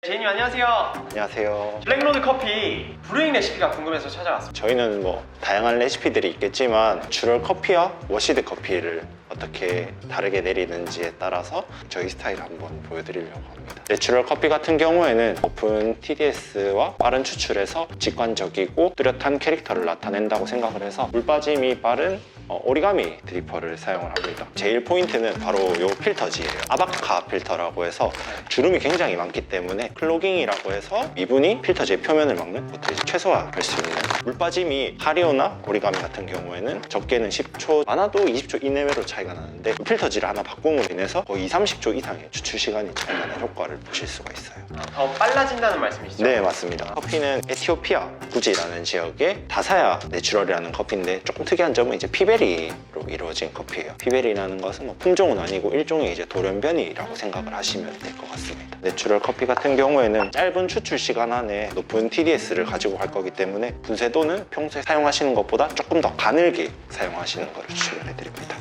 제이님 안녕하세요. 안녕하세요. 블랙로드 커피 브루잉 레시피가 궁금해서 찾아왔습니다. 저희는 다양한 레시피들이 있겠지만 주로 커피와 워시드 커피를 어떻게 다르게 내리는지에 따라서 저희 스타일을 한번 보여드리려고 합니다. 내추럴 커피 같은 경우에는 높은 TDS와 빠른 추출에서 직관적이고 뚜렷한 캐릭터를 나타낸다고 생각을 해서 물 빠짐이 빠른 오리가미 드리퍼를 사용을 합니다. 제일 포인트는 바로 이 필터지예요. 아바카 필터라고 해서 주름이 굉장히 많기 때문에 클로깅이라고 해서 미분이 필터지의 표면을 막는 것들을 최소화할 수 있는, 물 빠짐이 하리오나 오리가미 같은 경우에는 적게는 10초, 많아도 20초 이내외로 차이가 나는데 필터지를 하나 바꿈으로 인해서 거의 30초 이상의 추출 시간이 차이 나는 효과를 보실 수가 있어요. 더 빨라진다는 말씀이시죠? 네, 맞습니다. 커피는 에티오피아 구지라는 지역의 다사야 내추럴이라는 커피인데 조금 특이한 점은 이제 피베리로 이루어진 커피예요. 피베리라는 것은 품종은 아니고 일종의 이제 돌연변이라고 생각을 하시면 될 것 같습니다. 내추럴 커피 같은 경우에는 짧은 추출 시간 안에 높은 TDS를 가지고 갈 거기 때문에 분쇄도는 평소에 사용하시는 것보다 조금 더 가늘게 사용하시는 것을 추천을 해드립니다.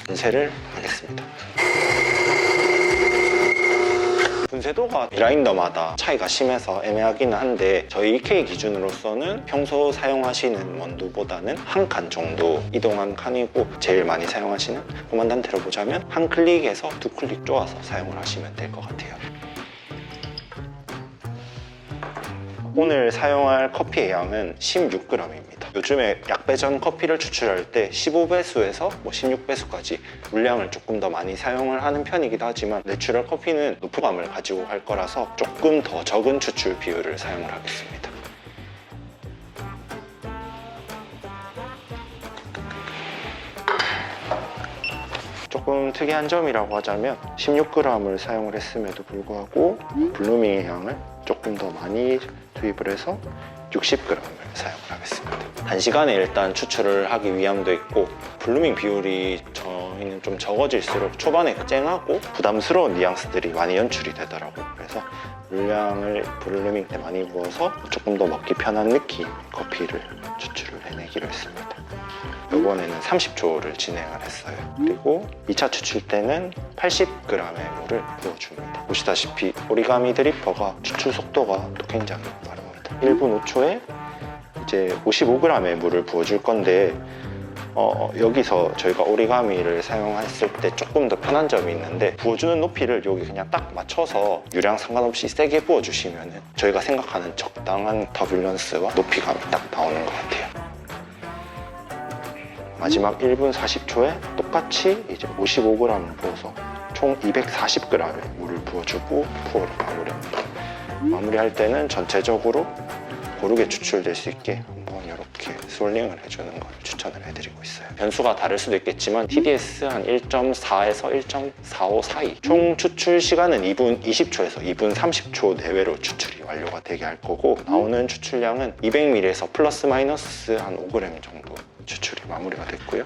분쇄를 하겠습니다. 분쇄도가 그라인더마다 차이가 심해서 애매하기는 한데 저희 EK 기준으로서는 평소 사용하시는 원두보다는 한 칸 정도 이동한 칸이고, 제일 많이 사용하시는 그만 단테로 보자면 한 클릭에서 두 클릭 쪼아서 사용을 하시면 될 것 같아요. 오늘 사용할 커피의 양은 16g입니다. 요즘에 약배전 커피를 추출할 때 15배수에서 16배수까지 물량을 조금 더 많이 사용을 하는 편이기도 하지만 내추럴 커피는 높은 감을 가지고 갈 거라서 조금 더 적은 추출 비율을 사용을 하겠습니다. 조금 특이한 점이라고 하자면 16g을 사용을 했음에도 불구하고 블루밍의 향을 조금 더 많이 투입을 해서 60g을 사용을 하겠습니다. 단시간에 일단 추출을 하기 위함도 있고, 블루밍 비율이 저희는 좀 적어질수록 초반에 쨍하고 부담스러운 뉘앙스들이 많이 연출이 되더라고요. 그래서 물량을 블루밍 때 많이 부어서 조금 더 먹기 편한 느낌의 커피를 추출을 해내기로 했습니다. 이번에는 30초를 진행을 했어요. 그리고 2차 추출 때는 80g의 물을 부어줍니다. 보시다시피 오리가미 드리퍼가 추출 속도가 또 굉장히 빠릅니다. 1분 5초에 이제 55g의 물을 부어줄 건데 여기서 저희가 오리가미를 사용했을 때 조금 더 편한 점이 있는데, 부어주는 높이를 여기 그냥 딱 맞춰서 유량 상관없이 세게 부어주시면 저희가 생각하는 적당한 터뷸런스와 높이감이 딱 나오는 것 같아요. 마지막 1분 40초에 똑같이 이제 55g을 부어서 총 240g의 물을 부어주고 푸어를 마무리합니다. 마무리할 때는 전체적으로 고르게 추출될 수 있게 한번 이렇게 스월링을 해주는 걸 추천을 해드리고 있어요. 변수가 다를 수도 있겠지만 TDS 한 1.4에서 1.45 사이, 총 추출 시간은 2분 20초에서 2분 30초 내외로 추출이 완료가 되게 할 거고, 나오는 추출량은 200ml에서 플러스 마이너스 한 5g 정도 추출이 마무리가 됐고요.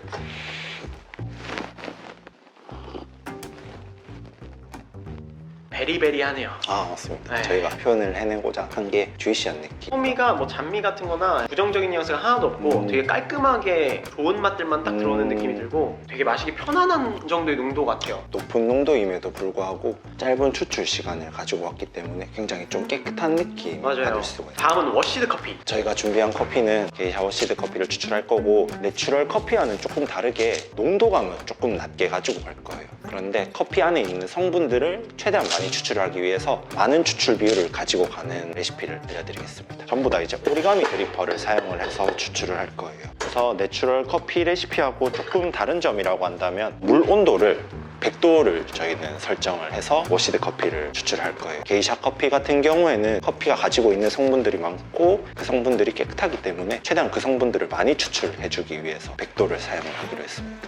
베리베리하네요. 아, 맞습니다. 네. 저희가 표현을 해내고자 한 게 주이시한 느낌. 호미가 뭐 잔미 같은 거나 부정적인 뉘앙스가 하나도 없고 되게 깔끔하게 좋은 맛들만 딱 들어오는 느낌이 들고 되게 마시기 편안한 정도의 농도 같아요. 높은 농도임에도 불구하고 짧은 추출 시간을 가지고 왔기 때문에 굉장히 좀 깨끗한 느낌을 맞아요. 받을 수가 있어요. 다음은 워시드 커피. 저희가 준비한 커피는 게이샤 워시드 커피를 추출할 거고, 내추럴 커피와는 조금 다르게 농도감은 조금 낮게 가지고 갈 거예요. 그런데 커피 안에 있는 성분들을 최대한 많이 추출하기 위해서 많은 추출 비율을 가지고 가는 레시피를 알려드리겠습니다. 전부 다 이제 오리가미 드리퍼를 사용을 해서 추출을 할 거예요. 그래서 내추럴 커피 레시피하고 조금 다른 점이라고 한다면 물 온도를 100도를 저희는 설정을 해서 워시드 커피를 추출할 거예요. 게이샤 커피 같은 경우에는 커피가 가지고 있는 성분들이 많고 그 성분들이 깨끗하기 때문에 최대한 그 성분들을 많이 추출해주기 위해서 100도를 사용을 하기로 했습니다.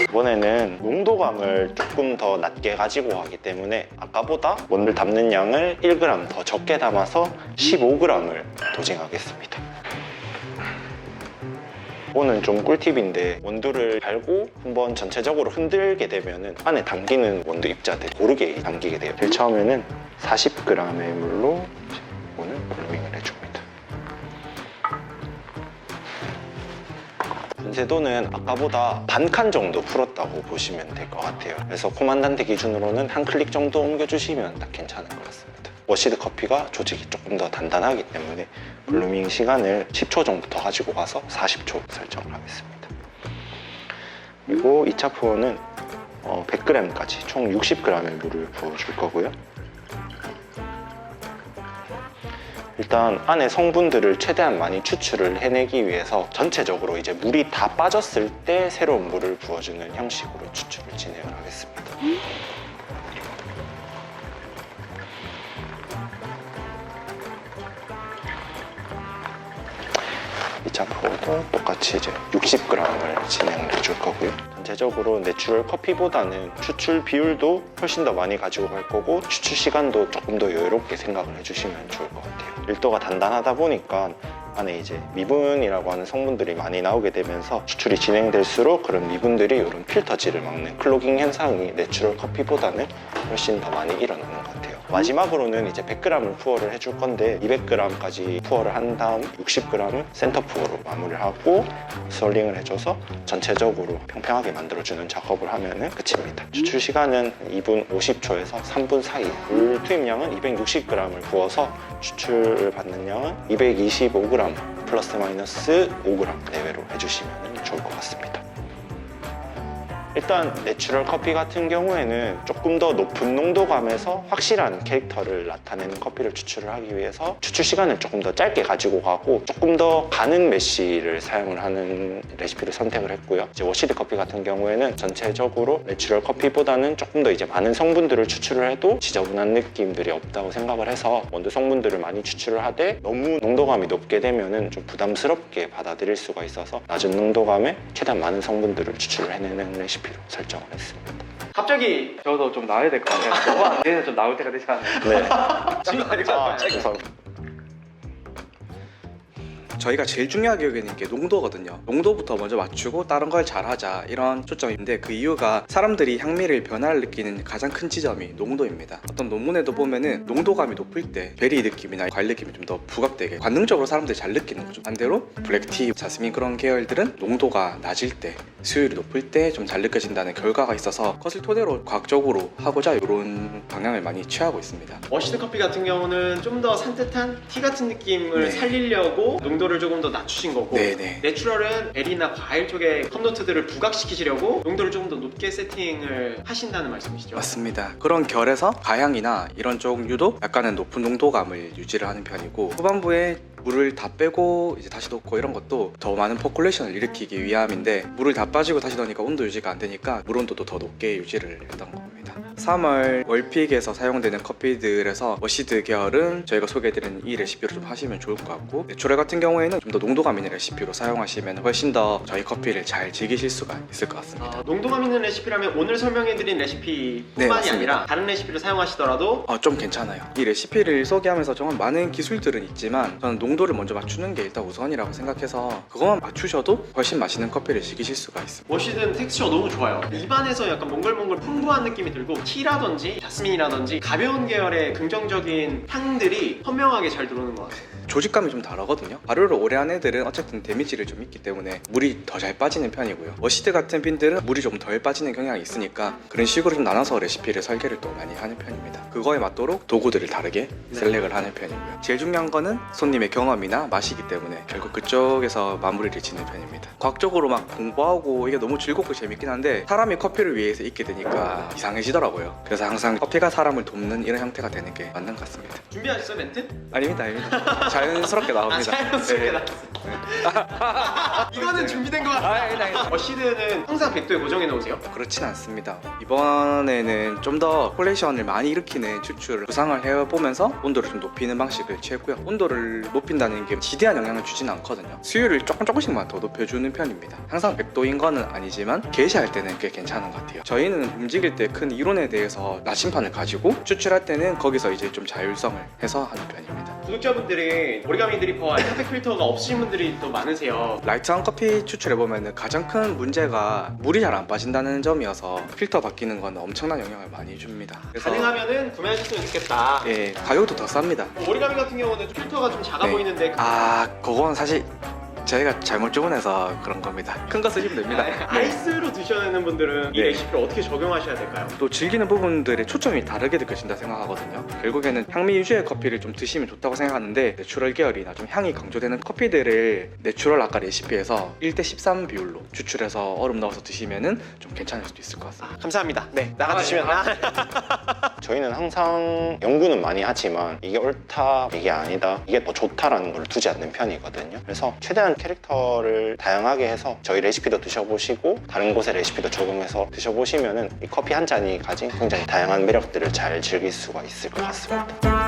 이번에는 농도감을 조금 더 낮게 가지고 가기 때문에 아까보다 원두를 담는 양을 1g 더 적게 담아서 15g을 도징하겠습니다. 이거는 좀 꿀팁인데, 원두를 갈고 한번 전체적으로 흔들게 되면 안에 담기는 원두 입자들 고르게 담기게 돼요. 제일 처음에는 40g의 물로 오늘 블루밍을 해줍니다. 제도는 아까보다 반 칸 정도 풀었다고 보시면 될 것 같아요. 그래서 코만단테 기준으로는 한 클릭 정도 옮겨주시면 딱 괜찮은 것 같습니다. 워시드 커피가 조직이 조금 더 단단하기 때문에 블루밍 시간을 10초 정도 더 가지고 가서 40초 설정을 하겠습니다. 그리고 2차 푸어는 100g까지 총 60g의 물을 부어줄 거고요. 일단 안에 성분들을 최대한 많이 추출을 해내기 위해서 전체적으로 이제 물이 다 빠졌을 때 새로운 물을 부어주는 형식으로 추출을 진행을 하겠습니다. 2차 푸어도 똑같이 이제 60g을 진행을 해줄 거고요. 전체적으로 내추럴 커피보다는 추출 비율도 훨씬 더 많이 가지고 갈 거고 추출 시간도 조금 더 여유롭게 생각을 해주시면 좋을 것 같아요. 밀도가 단단하다 보니까 안에 이제 미분이라고 하는 성분들이 많이 나오게 되면서 추출이 진행될수록 그런 미분들이 이런 필터지를 막는 클로깅 현상이 내추럴 커피보다는 훨씬 더 많이 일어나는 것 같아요. 마지막으로는 이제 100g을 푸어를 해줄 건데 200g까지 푸어를 한 다음 60g을 센터 푸어로 마무리를 하고 스월링을 해줘서 전체적으로 평평하게 만들어주는 작업을 하면 끝입니다. 추출 시간은 2분 50초에서 3분 사이. 물 투입량은 260g을 부어서 추출을 받는 양은 225g 플러스 마이너스 5g 내외로 해주시면 좋을 것 같습니다. 일단 내추럴 커피 같은 경우에는 조금 더 높은 농도감에서 확실한 캐릭터를 나타내는 커피를 추출을 하기 위해서 추출 시간을 조금 더 짧게 가지고 가고 조금 더 가는 메쉬를 사용을 하는 레시피를 선택을 했고요. 이제 워시드 커피 같은 경우에는 전체적으로 내추럴 커피보다는 조금 더 이제 많은 성분들을 추출을 해도 지저분한 느낌들이 없다고 생각을 해서 원두 성분들을 많이 추출을 하되 너무 농도감이 높게 되면은 좀 부담스럽게 받아들일 수가 있어서 낮은 농도감에 최대한 많은 성분들을 추출을 해내는 레시피로 설정을 했습니다. 갑자기 저도 좀 나와야 될 것 같아요. 너가 얘는 좀 나올 때가 되지 않나요? 네. 지금 아니까 죄송합니다. 저희가 제일 중요하게 여기는 게 농도거든요. 농도부터 먼저 맞추고 다른 걸 잘하자 이런 초점인데 그 이유가 사람들이 향미를 변화를 느끼는 가장 큰 지점이 농도입니다. 어떤 논문에도 보면은 농도감이 높을 때 베리 느낌이나 과일 느낌이 좀 더 부각되게 관능적으로 사람들이 잘 느끼는 거죠. 반대로 블랙티, 자스민 그런 계열들은 농도가 낮을 때 수율이 높을 때 좀 잘 느껴진다는 결과가 있어서 그것을 토대로 과학적으로 하고자 이런 방향을 많이 취하고 있습니다. 워시드 커피 같은 경우는 좀 더 산뜻한 티 같은 느낌을 네. 살리려고 농도를 조금 더 낮추신 거고 네네. 내추럴은 베리나 과일 쪽의 컵노트들을 부각시키시려고 농도를 조금 더 높게 세팅을 하신다는 말씀이시죠? 맞습니다. 그런 결에서 가향이나 이런 종류도 약간은 높은 농도감을 유지를 하는 편이고 후반부에 물을 다 빼고 이제 다시 넣고 이런 것도 더 많은 퍼큘레이션을 일으키기 위함인데 물을 다 빠지고 다시 넣으니까 온도 유지가 안 되니까 물 온도도 더 높게 유지를 했던 겁니다. 3월 월픽에서 사용되는 커피들에서 워시드 계열은 저희가 소개해드리는 이 레시피로 좀 하시면 좋을 것 같고 내추럴 같은 경우에는 좀 더 농도감 있는 레시피로 사용하시면 훨씬 더 저희 커피를 잘 즐기실 수가 있을 것 같습니다. 농도감 있는 레시피라면 오늘 설명해드린 네, 레시피뿐만이 맞습니다. 아니라 다른 레시피를 사용하시더라도 좀 괜찮아요. 이 레시피를 소개하면서 정말 많은 기술들은 있지만 저는 농도를 먼저 맞추는 게 일단 우선이라고 생각해서 그것만 맞추셔도 훨씬 맛있는 커피를 즐기실 수가 있습니다. 워시드는 텍스처가 너무 좋아요. 입안에서 약간 몽글몽글 풍부한 느낌이 들고 티라든지 자스민이라든지 가벼운 계열의 긍정적인 향들이 선명하게 잘 들어오는 것 같아요. 조직감이 좀 다르거든요. 발효를 오래 한 애들은 어쨌든 데미지를 좀 있기 때문에 물이 더 잘 빠지는 편이고요. 워시드 같은 빈들은 물이 좀 덜 빠지는 경향이 있으니까 그런 식으로 좀 나눠서 레시피를 설계를 또 많이 하는 편입니다. 그거에 맞도록 도구들을 다르게 셀렉을 하는 편이고요. 제일 중요한 거는 손님의 경험이나 맛이기 때문에 결국 그쪽에서 마무리를 짓는 편입니다. 과학적으로 막 공부하고 이게 너무 즐겁고 재밌긴 한데 사람이 커피를 위해서 있게 되니까 이상해지더라고요. 그래서 항상 커피가 사람을 돕는 이런 형태가 되는 게 맞는 것 같습니다. 준비하셨어요 멘트? 아닙니다. 자연스럽게 나옵니다. 자연스럽게 네. 나왔어요. 이거는 준비된 것 같아요. 아니다. 워시드는 항상 100도에 고정해 놓으세요? 그렇진 않습니다. 이번에는 좀 더 콜레이션을 많이 일으키는 추출을 구상을 해보면서 온도를 좀 높이는 방식을 취했고요. 온도를 높인다는 게 지대한 영향을 주지는 않거든요. 수율을 조금씩만 더 높여주는 편입니다. 항상 100도인 거는 아니지만 게시할 때는 꽤 괜찮은 것 같아요. 저희는 움직일 때 큰 이론에 대해서 나침판을 가지고 추출할 때는 거기서 이제 좀 자율성을 해서 하는 편입니다. 구독자분들이 오리가미 드리퍼와 핫팩 필터가 없으신 분들이 또 많으세요. 라이트한 커피 추출해보면 가장 큰 문제가 물이 잘 안 빠진다는 점이어서 필터 바뀌는 건 엄청난 영향을 많이 줍니다. 그래서 가능하면은 구매하셨으면 좋겠다. 예, 가격도 더 쌉니다. 오리가미 같은 경우는 필터가 좀 작아 네. 보이는데 그건 사실 저희가 잘못 주문해서 그런 겁니다. 큰 거 쓰시면 됩니다. 아이스로 드셔는 분들은 이 네. 레시피를 어떻게 적용하셔야 될까요? 또 즐기는 부분들의 초점이 다르게 느껴진다 생각하거든요. 결국에는 향미 위주의 커피를 좀 드시면 좋다고 생각하는데 내추럴 계열이나 좀 향이 강조되는 커피들을 내추럴 아까 레시피에서 1대13 비율로 추출해서 얼음 넣어서 드시면은 좀 괜찮을 수도 있을 것 같습니다. 감사합니다. 네, 나가주시면 저희는 항상 연구는 많이 하지만 이게 옳다, 이게 아니다, 이게 더 좋다라는 걸 두지 않는 편이거든요. 그래서 최대한 캐릭터를 다양하게 해서 저희 레시피도 드셔보시고 다른 곳의 레시피도 적용해서 드셔보시면은 이 커피 한 잔이 가진 굉장히 다양한 매력들을 잘 즐길 수가 있을 것 같습니다.